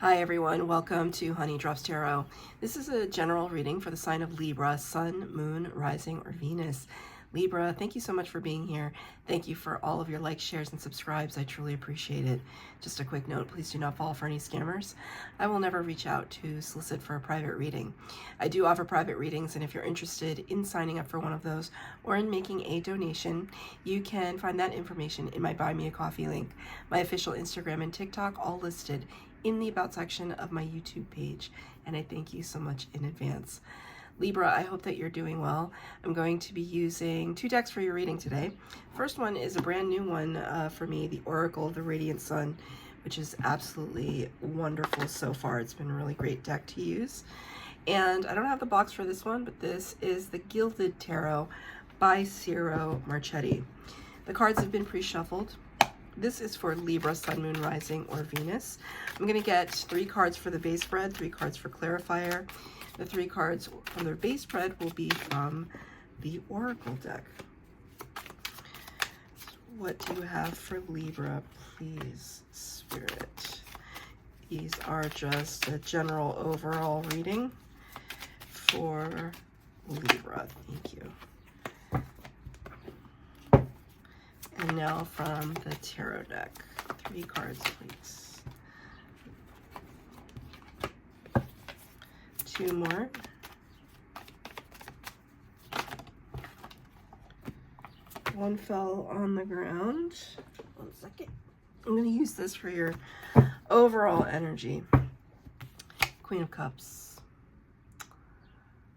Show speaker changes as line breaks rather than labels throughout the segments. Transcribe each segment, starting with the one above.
Hi everyone, welcome to Honey Drops Tarot. This is a general reading for the sign of Libra, Sun, Moon, Rising, or Venus. Libra, thank you so much for being here. Thank you for all of your likes, shares, and subscribes. I truly appreciate it. Just a quick note, please do not fall for any scammers. I will never reach out to solicit for a private reading. I do offer private readings, and if you're interested in signing up for one of those or in making a donation, you can find that information in my Buy Me a Coffee link, my official Instagram and TikTok, all listed in the About section of my YouTube page, and I thank you so much in advance. Libra, I hope that you're doing well. I'm going to be using two decks for your reading today. First one is a brand new one for me, the Oracle of the Radiant Sun, which is absolutely wonderful so far. It's been a really great deck to use. And I don't have the box for this one, but this is the Gilded Tarot by Ciro Marchetti. The cards have been pre-shuffled. This is for Libra, Sun, Moon, Rising, or Venus. I'm going to get 3 cards for the base spread, 3 cards for clarifier. The 3 cards from the base spread will be from the Oracle deck. What do you have for Libra, please, Spirit? These are just a general overall reading for Libra. Thank you. And now from the tarot deck, 3 cards, please. 2 more. One fell on the ground. 1 second. I'm going to use this for your overall energy. Queen of Cups.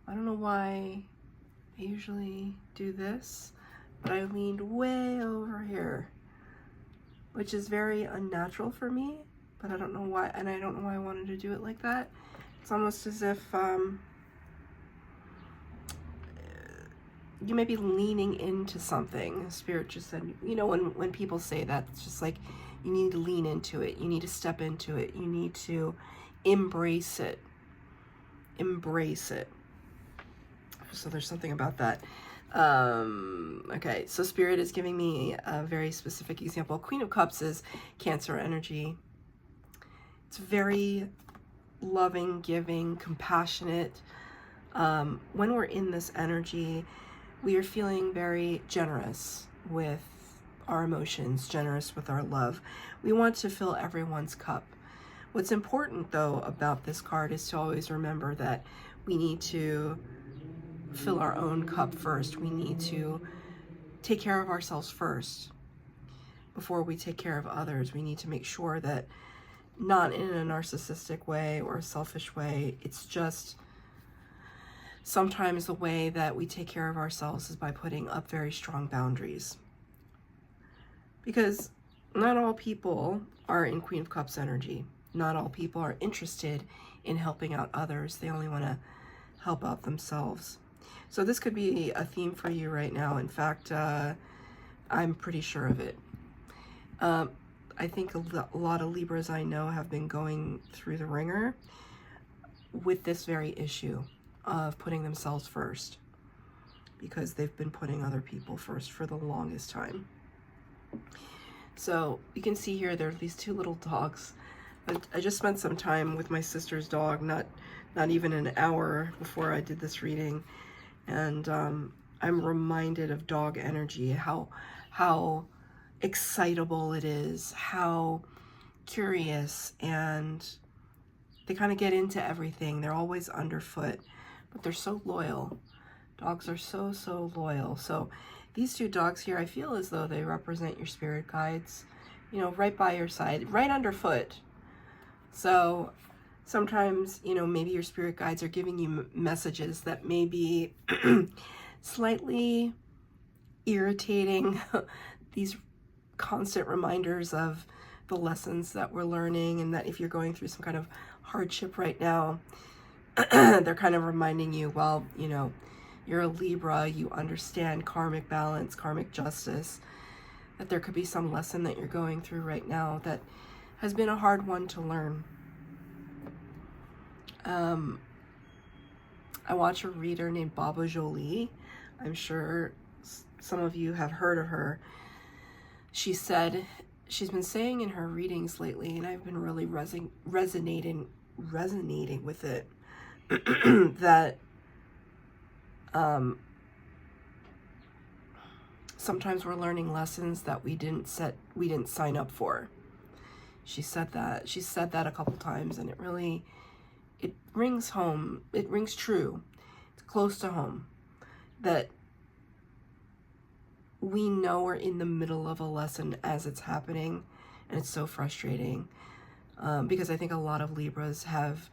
I don't know why I usually do this, but I leaned way over here, which is very unnatural for me, but I don't know why, and I don't know why I wanted to do it like that. It's almost as if you may be leaning into something. Spirit just said, you know, when people say that, it's just like you need to lean into it. You need to step into it. You need to embrace it. Embrace it. So there's something about that. Okay, so Spirit is giving me a very specific example. Queen of Cups is Cancer energy. It's very loving, giving, compassionate. When we're in this energy, we are feeling very generous with our emotions, generous with our love. We want to fill everyone's cup. What's important, though, about this card is to always remember that we need to fill our own cup first. We need to take care of ourselves first before we take care of others. We need to make sure that, not in a narcissistic way or a selfish way, it's just sometimes the way that we take care of ourselves is by putting up very strong boundaries. Because not all people are in Queen of Cups energy. Not all people are interested in helping out others. They only want to help out themselves. So this could be a theme for you right now. In fact, I'm pretty sure of it. I think a lot of Libras I know have been going through the ringer with this very issue of putting themselves first, because they've been putting other people first for the longest time. So you can see here there are these 2 little dogs. I just spent some time with my sister's dog, not even an hour before I did this reading, and I'm reminded of dog energy, how excitable it is, how curious, and they kind of get into everything. They're always underfoot, but they're so loyal. Dogs are so loyal. So these 2 dogs here, I feel as though they represent your spirit guides, you know, right by your side, right underfoot. So sometimes, you know, maybe your spirit guides are giving you messages that may be slightly irritating. These constant reminders of the lessons that we're learning, and that if you're going through some kind of hardship right now, they're kind of reminding you, well, you know, you're a Libra, you understand karmic balance, karmic justice, that there could be some lesson that you're going through right now that has been a hard one to learn. I watch a reader named Baba Jolie. I'm sure some of you have heard of her. She said she's been saying in her readings lately, and I've been really resonating with it, that sometimes we're learning lessons that we didn't sign up for. She said that a couple times, and it rings home. It rings true. It's close to home that we know we're in the middle of a lesson as it's happening, and it's so frustrating, because I think a lot of Libras have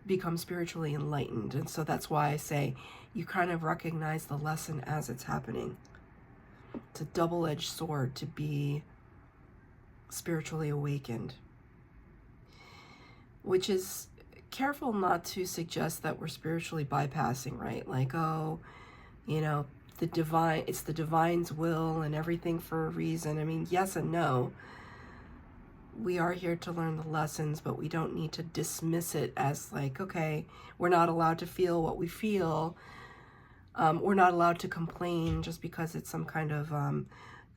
become spiritually enlightened, and so that's why I say you kind of recognize the lesson as it's happening. It's a double-edged sword to be spiritually awakened, which is careful not to suggest that we're spiritually bypassing, right? Like, oh, you know, it's the divine's will and everything for a reason. I mean, yes and no. We are here to learn the lessons, but we don't need to dismiss it as like, okay, we're not allowed to feel what we feel. We're not allowed to complain just because it's some kind of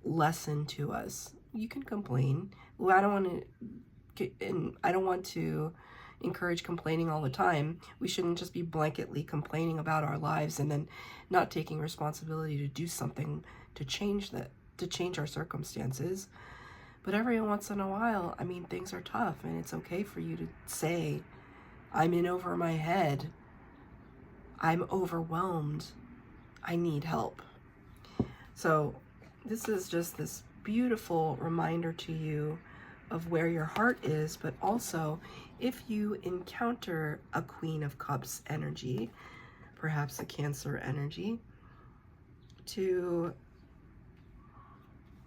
lesson to us. You can complain. Well, I don't want to encourage complaining all the time. We shouldn't just be blanketly complaining about our lives and then not taking responsibility to do something to change our circumstances. But every once in a while, I mean, things are tough, and it's okay for you to say, I'm in over my head. I'm overwhelmed. I need help. So this is just this beautiful reminder to you of where your heart is, but also if you encounter a Queen of Cups energy, perhaps a Cancer energy, to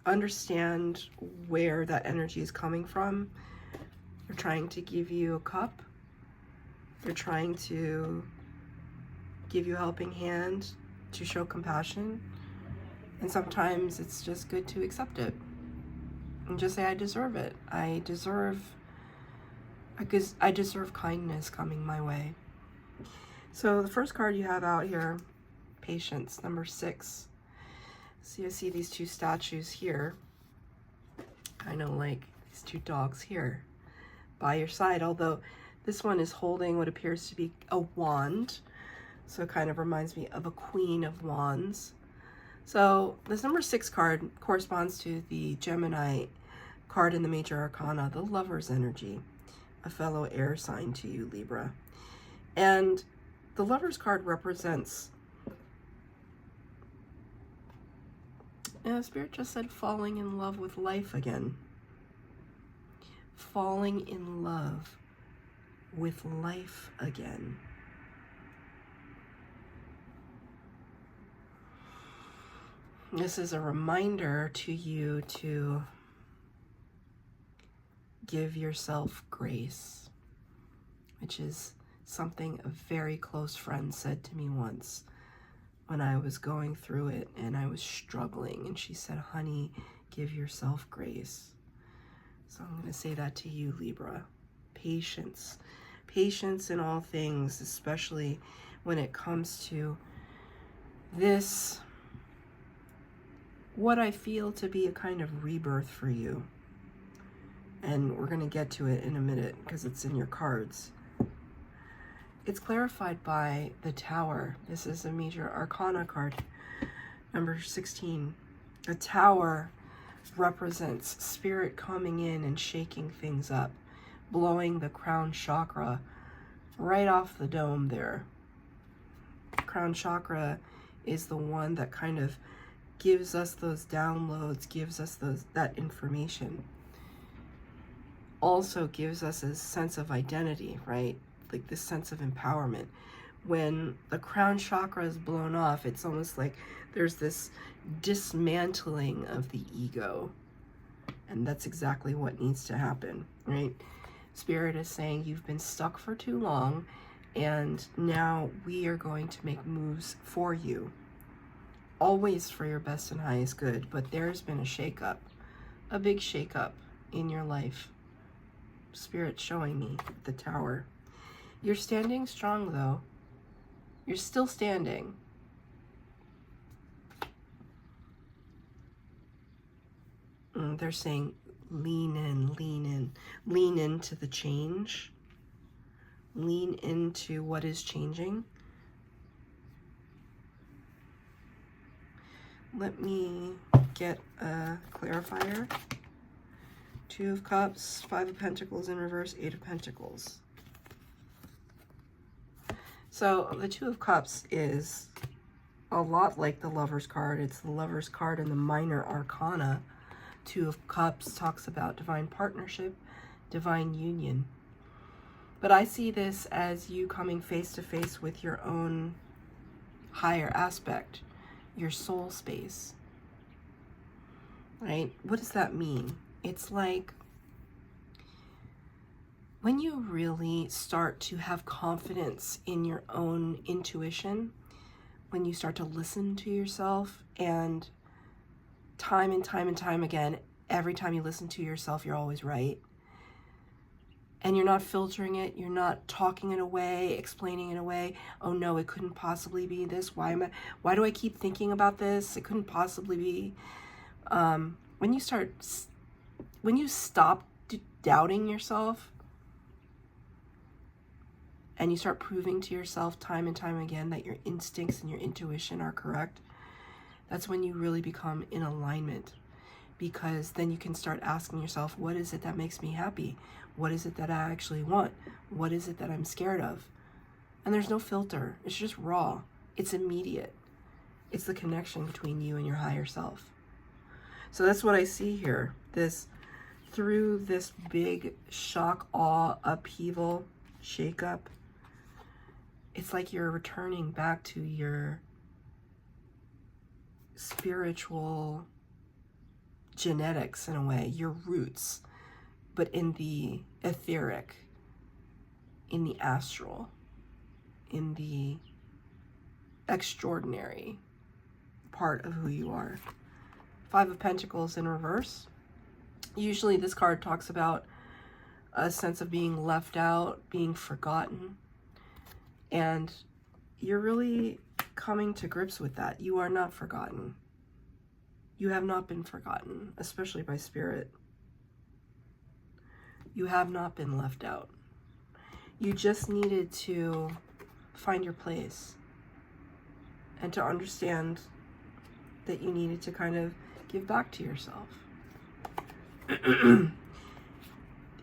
understand where that energy is coming from. They're trying to give you a cup. They're trying to give you a helping hand, to show compassion. And sometimes it's just good to accept it and just say, I deserve it. I deserve kindness coming my way. So the first card you have out here, Patience, number 6. See, I see these two statues here, kind of like these two dogs here by your side, although this one is holding what appears to be a wand. So it kind of reminds me of a Queen of Wands. So this number 6 card corresponds to the Gemini card in the Major Arcana, the Lover's energy, a fellow air sign to you, Libra. And the Lover's card represents, Spirit just said, falling in love with life again. Falling in love with life again. This is a reminder to you to give yourself grace, which is something a very close friend said to me once when I was going through it and I was struggling. And she said, honey, give yourself grace. So I'm going to say that to you, Libra. Patience. Patience in all things, especially when it comes to this, what I feel to be a kind of rebirth for you. And we're going to get to it in a minute because it's in your cards. It's clarified by the Tower. This is a Major Arcana card, number 16. The Tower represents spirit coming in and shaking things up, blowing the crown chakra right off the dome there. Crown chakra is the one that kind of gives us those downloads, gives us that information. Also gives us a sense of identity, right? Like this sense of empowerment. When the crown chakra is blown off, it's almost like there's this dismantling of the ego. And that's exactly what needs to happen, right? Spirit is saying you've been stuck for too long, and now we are going to make moves for you. Always for your best and highest good, but there's been a shakeup, a big shakeup in your life. Spirit showing me the Tower. You're standing strong, though. You're still standing. they're saying lean in, lean into the change, lean into what is changing. Let me get a clarifier. 2 of Cups, 5 of Pentacles in reverse, 8 of Pentacles. So the 2 of Cups is a lot like the Lover's card. It's the Lover's card in the minor arcana. 2 of Cups talks about divine partnership, divine union. But I see this as you coming face to face with your own higher aspect, your soul space, right? What does that mean? It's like when you really start to have confidence in your own intuition, when you start to listen to yourself, and time and time and time again, every time you listen to yourself, you're always right. And you're not filtering it, you're not talking it away, explaining it away. Oh no, it couldn't possibly be this. Why do I keep thinking about this? It couldn't possibly be. When you stop doubting yourself and you start proving to yourself time and time again that your instincts and your intuition are correct, that's when you really become in alignment. Because then you can start asking yourself, what is it that makes me happy? What is it that I actually want? What is it that I'm scared of? And there's no filter. It's just raw. It's immediate. It's the connection between you and your higher self. So that's what I see here. Through this big shock, awe, upheaval, shakeup, it's like you're returning back to your spiritual genetics in a way, your roots, but in the etheric, in the astral, in the extraordinary part of who you are. 5 of Pentacles in reverse. Usually this card talks about a sense of being left out, being forgotten, and you're really coming to grips with that. You are not forgotten. You have not been forgotten, especially by Spirit. You have not been left out. You just needed to find your place and to understand that you needed to kind of give back to yourself.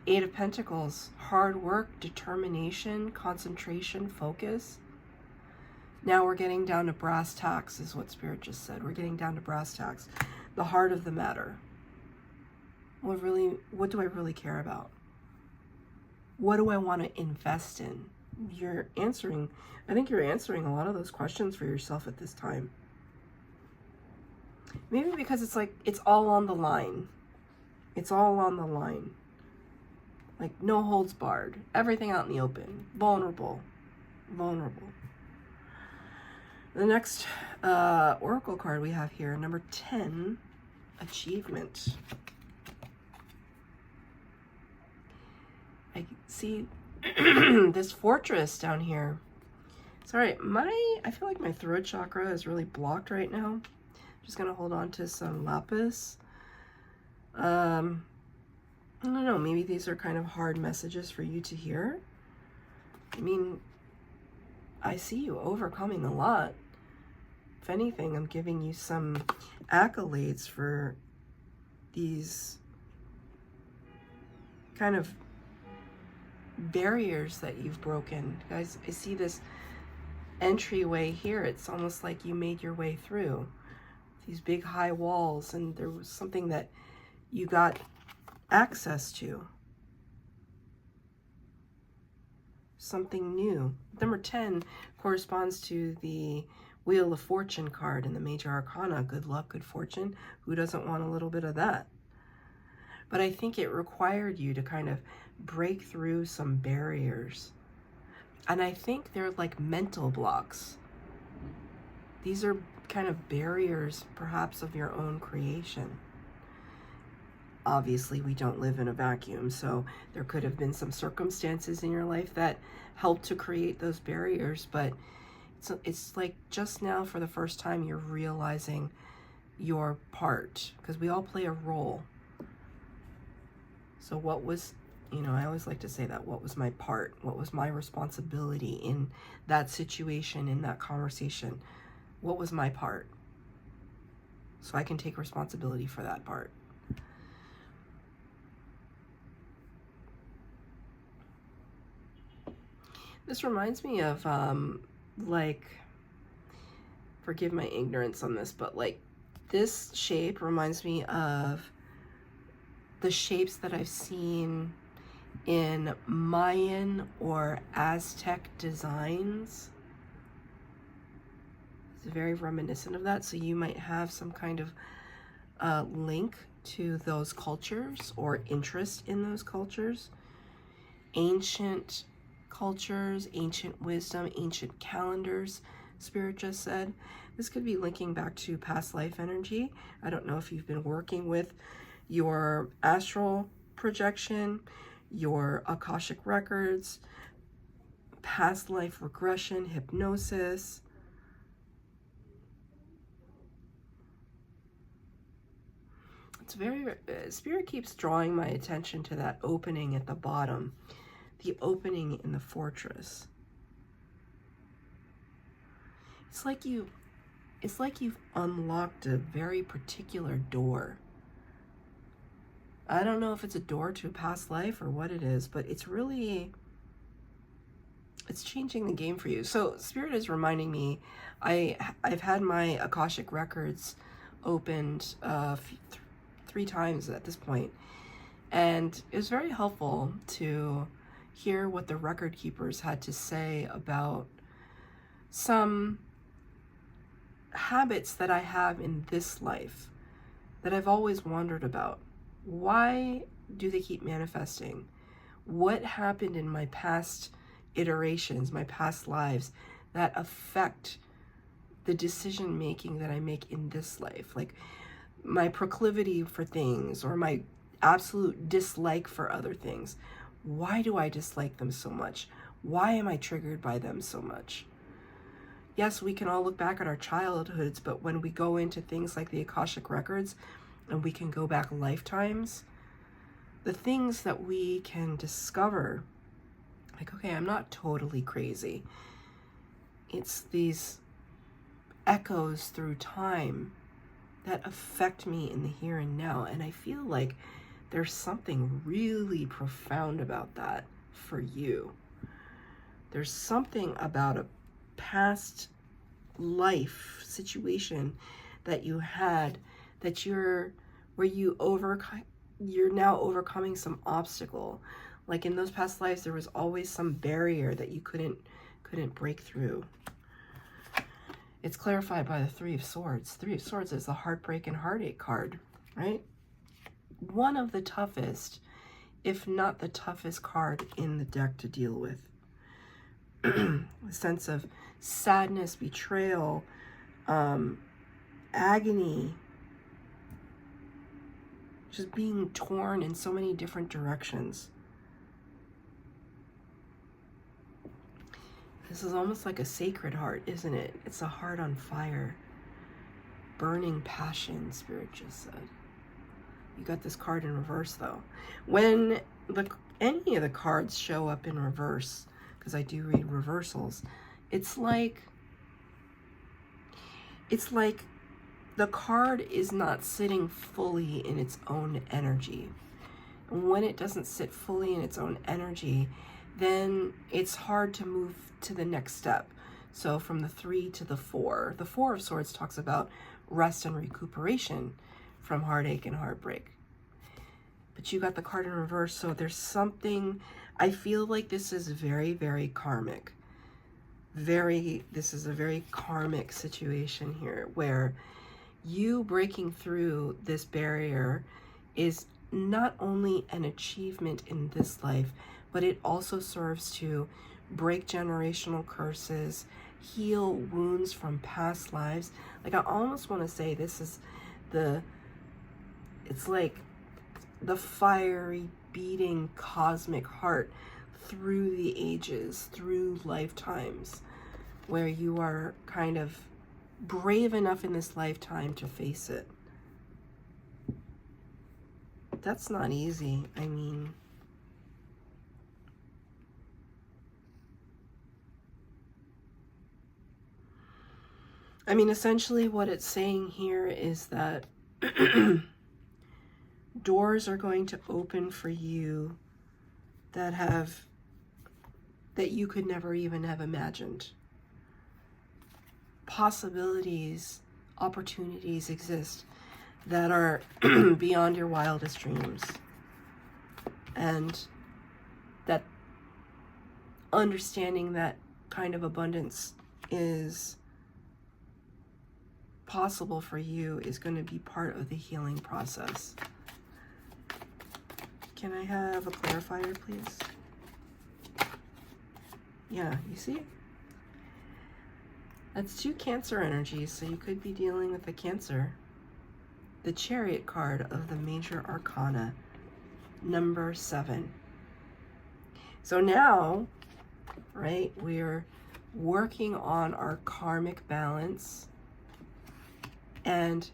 8 of Pentacles, hard work, determination, concentration, focus. Now we're getting down to brass tacks, is what Spirit just said. We're getting down to brass tacks, the heart of the matter. What do I really care about? What do I want to invest in? I think you're answering a lot of those questions for yourself at this time. Maybe because it's like, it's all on the line. It's all on the line. Like no holds barred. Everything out in the open. Vulnerable. The next oracle card we have here, number 10, achievement. I see this fortress down here. Sorry, I feel like my throat chakra is really blocked right now. I'm just gonna hold on to some lapis. I don't know, maybe these are kind of hard messages for you to hear. I mean, I see you overcoming a lot. If anything, I'm giving you some accolades for these kind of barriers that you've broken. Guys, I see this entryway here. It's almost like you made your way through these big high walls, and there was something that you got access to. Something new. Number 10 corresponds to the Wheel of Fortune card in the Major Arcana. Good luck, good fortune. Who doesn't want a little bit of that? But I think it required you to kind of break through some barriers. And I think they're like mental blocks. These are kind of barriers, perhaps, of your own creation. Obviously, we don't live in a vacuum, so there could have been some circumstances in your life that helped to create those barriers, but it's like just now for the first time you're realizing your part, because we all play a role. So what was, I always like to say that, what was my part? What was my responsibility in that situation, in that conversation? What was my part? So I can take responsibility for that part. This reminds me of, like, forgive my ignorance on this, but like this shape reminds me of the shapes that I've seen in Mayan or Aztec designs. It's very reminiscent of that. So you might have some kind of link to those cultures or interest in those cultures. Ancient cultures, ancient wisdom, ancient calendars, Spirit just said. This could be linking back to past life energy. I don't know if you've been working with your astral projection, your Akashic records, past life regression, hypnosis. It's very, Spirit keeps drawing my attention to that opening at the bottom, the opening in the fortress. It's like you've unlocked a very particular door. I don't know if it's a door to a past life or what it is, but it's changing the game for you. So Spirit is reminding me, I've had my Akashic records opened 3 times at this point, and it was very helpful to hear what the record keepers had to say about some habits that I have in this life that I've always wondered about. Why do they keep manifesting? What happened in my past iterations, my past lives, that affect the decision making that I make in this life? Like my proclivity for things or my absolute dislike for other things. Why do I dislike them so much? Why am I triggered by them so much? Yes, we can all look back at our childhoods, but when we go into things like the Akashic records and we can go back lifetimes, the things that we can discover, like, okay, I'm not totally crazy. It's these echoes through time that affect me in the here and now. And I feel like there's something really profound about that for you. There's something about a past life situation that you had that you're now overcoming some obstacle. Like in those past lives, there was always some barrier that you couldn't break through. It's clarified by the 3 of Swords. 3 of Swords is the heartbreak and heartache card, right? One of the toughest, if not the toughest card in the deck to deal with. A sense of sadness, betrayal, agony, just being torn in so many different directions. This is almost like a sacred heart, isn't it? It's a heart on fire. Burning passion, Spirit just said. You got this card in reverse, though. When any of the cards show up in reverse, because I do read reversals, it's like the card is not sitting fully in its own energy. And when it doesn't sit fully in its own energy, then it's hard to move to the next step. So from the 3 to the 4. The 4 of Swords talks about rest and recuperation from heartache and heartbreak. But you got the card in reverse, so there's something, I feel like this is very, very karmic. This is a very karmic situation here, where you breaking through this barrier is not only an achievement in this life, but it also serves to break generational curses, heal wounds from past lives. Like, I almost want to say this is it's like the fiery, beating, cosmic heart through the ages, through lifetimes, where you are kind of brave enough in this lifetime to face it. That's not easy. I mean, essentially what it's saying here is that doors are going to open for you that you could never even have imagined. Possibilities, opportunities exist that are beyond your wildest dreams. And that understanding that kind of abundance is possible for you is going to be part of the healing process. Can I have a clarifier, please? Yeah, you see? That's 2 Cancer energies, so you could be dealing with a Cancer. The Chariot card of the Major Arcana, number 7. So now, right, we're working on our karmic balance and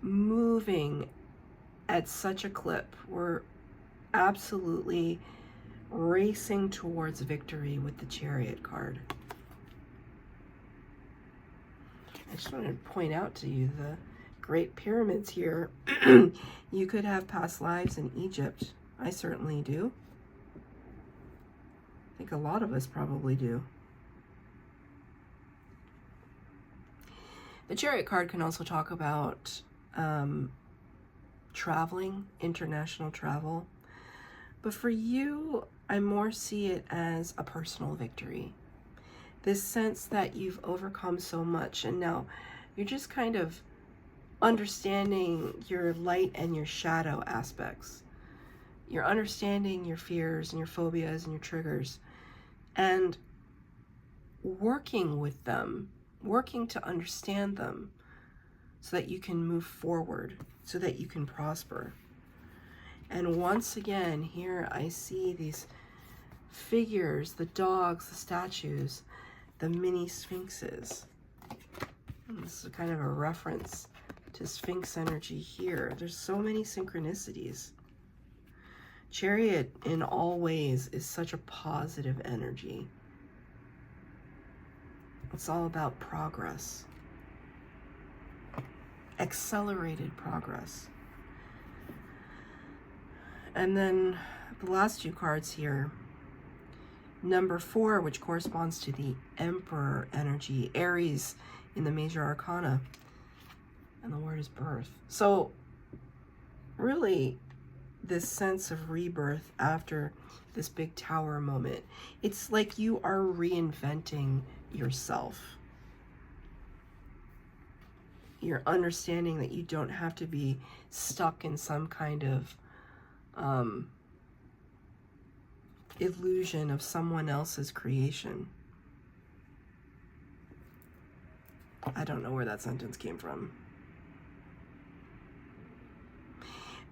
moving at such a clip. We're absolutely racing towards victory with the Chariot card. I just want to point out to you the Great Pyramids here. You could have past lives in Egypt. I certainly do. I think a lot of us probably do. The Chariot card can also talk about traveling, international travel. But for you, I more see it as a personal victory. This sense that you've overcome so much and now you're just kind of understanding your light and your shadow aspects. You're understanding your fears and your phobias and your triggers and working with them, working to understand them so that you can move forward, so that you can prosper. And once again, here I see these figures, the dogs, the statues, the mini sphinxes. And this is kind of a reference to Sphinx energy here. There's so many synchronicities. Chariot in all ways is such a positive energy. It's all about progress. Accelerated progress. And then the last 2 cards here. Number 4, which corresponds to the Emperor energy, Aries in the Major Arcana. And the word is birth. So really, this sense of rebirth after this big tower moment, it's like you are reinventing yourself. You're understanding that you don't have to be stuck in some kind of illusion of someone else's creation. I don't know where that sentence came from.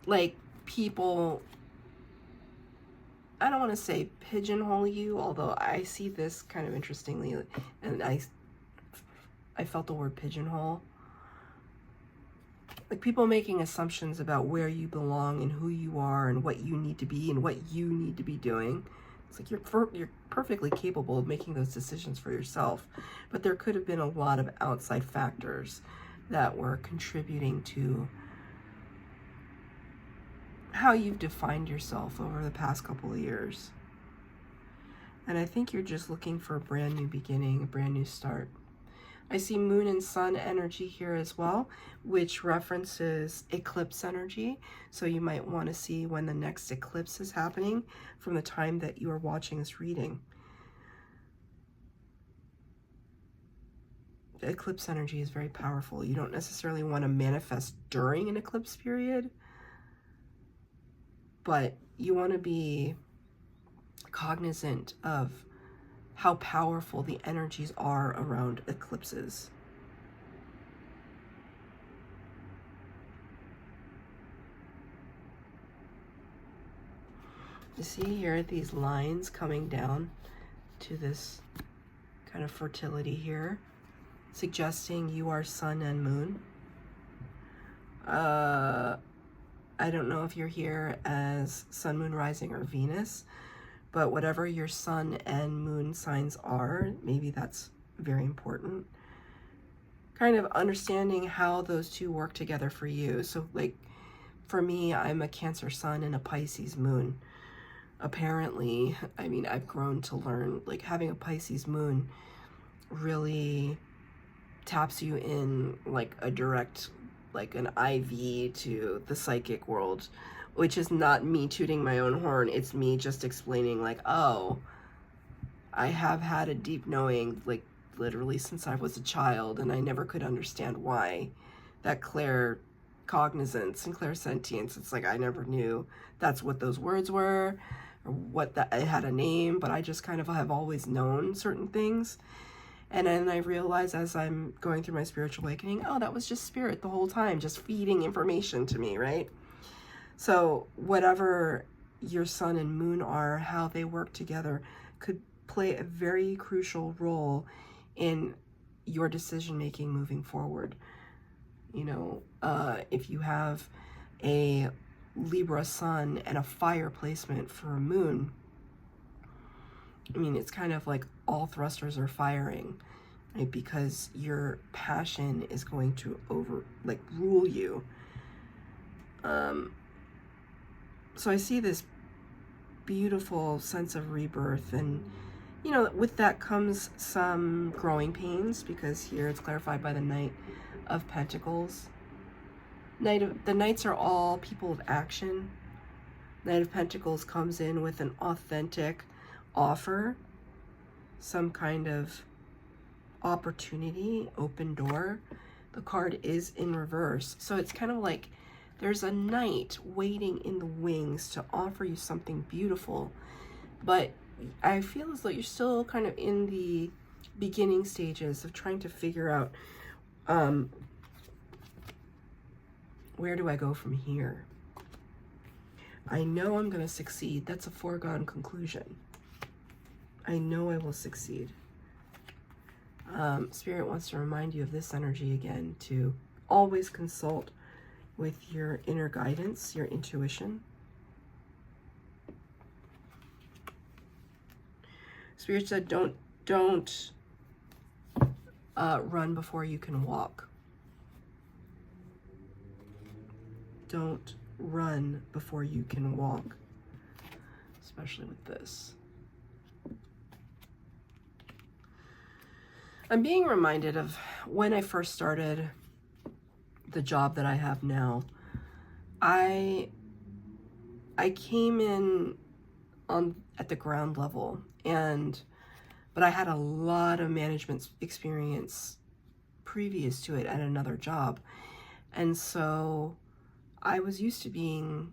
Like, people, I don't want to say pigeonhole you, although I see this kind of interestingly, and I felt the word pigeonhole. Like, people making assumptions about where you belong and who you are and what you need to be and what you need to be doing. It's like you're perfectly capable of making those decisions for yourself, but there could have been a lot of outside factors that were contributing to how you've defined yourself over the past couple of years. And I think you're just looking for a brand new beginning, a brand new start. I see Moon and Sun energy here as well, which references eclipse energy. So you might want to see when the next eclipse is happening from the time that you are watching this reading. The eclipse energy is very powerful. You don't necessarily want to manifest during an eclipse period, but you want to be cognizant of how powerful the energies are around eclipses. You see here these lines coming down to this kind of fertility here, suggesting you are sun and moon. I don't know if you're here as Sun, Moon, Rising, or Venus, but whatever your Sun and Moon signs are, maybe that's very important. Kind of understanding how those two work together for you. So like for me, I'm a Cancer Sun and a Pisces Moon. Apparently, I mean, I've grown to learn like having a Pisces Moon really taps you in like a direct, like an IV to the psychic world, which is not me tooting my own horn. It's me just explaining like, oh, I have had a deep knowing, like literally since I was a child, and I never could understand why. That claircognizance and clairsentience, it's like I never knew that's what those words were, or what that it had a name, but I just kind of have always known certain things. And then I realized as I'm going through my spiritual awakening, oh, that was just spirit the whole time, just feeding information to me, right? So whatever your sun and moon are, how they work together could play a very crucial role in your decision making moving forward. You know, if you have a Libra sun and a fire placement for a moon, I mean, it's kind of like all thrusters are firing, right? Because your passion is going to rule you. So I see this beautiful sense of rebirth, and you know, with that comes some growing pains, because here it's clarified by the Knight of Pentacles. The Knights are all people of action. Knight of Pentacles comes in with an authentic offer, some kind of opportunity, open door. The card is in reverse, so it's kind of like there's a knight waiting in the wings to offer you something beautiful, but I feel as though you're still kind of in the beginning stages of trying to figure out, where do I go from here? I know I'm going to succeed. That's a foregone conclusion. I know I will succeed. Spirit wants to remind you of this energy again, to always consult with your inner guidance, your intuition. Spirit said, don't run before you can walk. Don't run before you can walk, especially with this. I'm being reminded of when I first started the job that I have now. I came in at the ground level, but I had a lot of management experience previous to it at another job. And so I was used to being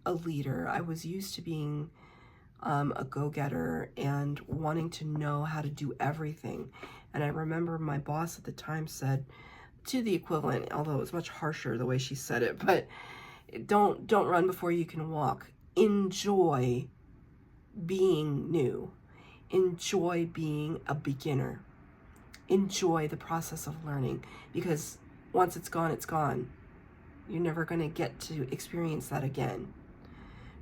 a leader. I was used to being a go-getter and wanting to know how to do everything. And I remember my boss at the time said, to the equivalent, although it was much harsher the way she said it, but don't run before you can walk. Enjoy being new. Enjoy being a beginner. Enjoy the process of learning, because once it's gone, it's gone. You're never going to get to experience that again,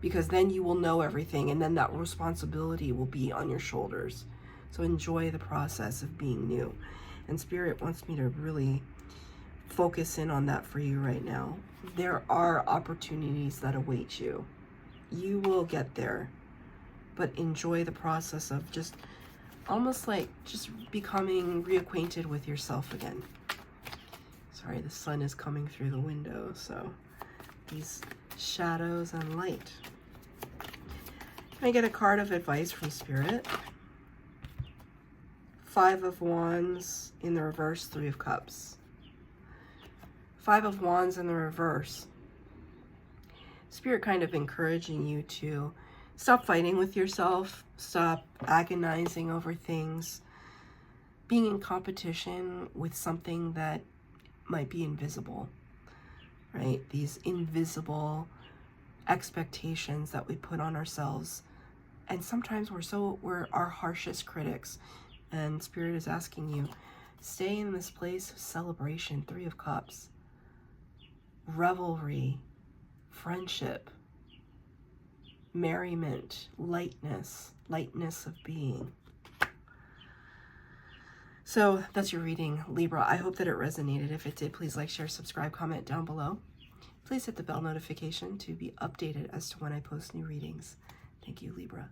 because then you will know everything, and then that responsibility will be on your shoulders. So enjoy the process of being new. And Spirit wants me to really focus in on that for you right now. There are opportunities that await you. You will get there, but enjoy the process of just almost like just becoming reacquainted with yourself again. Sorry, the sun is coming through the window, so these shadows and light. Can I get a card of advice from Spirit? 5 of Wands in the reverse, 3 of Cups. 5 of Wands in the reverse. Spirit kind of encouraging you to stop fighting with yourself, stop agonizing over things, being in competition with something that might be invisible, right? These invisible expectations that we put on ourselves. And sometimes we're our harshest critics. And Spirit is asking you, stay in this place of celebration, 3 of Cups. Revelry, friendship, merriment, lightness of being. So that's your reading, Libra. I hope that it resonated. If it did, please like, share, subscribe, comment down below. Please hit the bell notification to be updated as to when I post new readings. Thank you, Libra.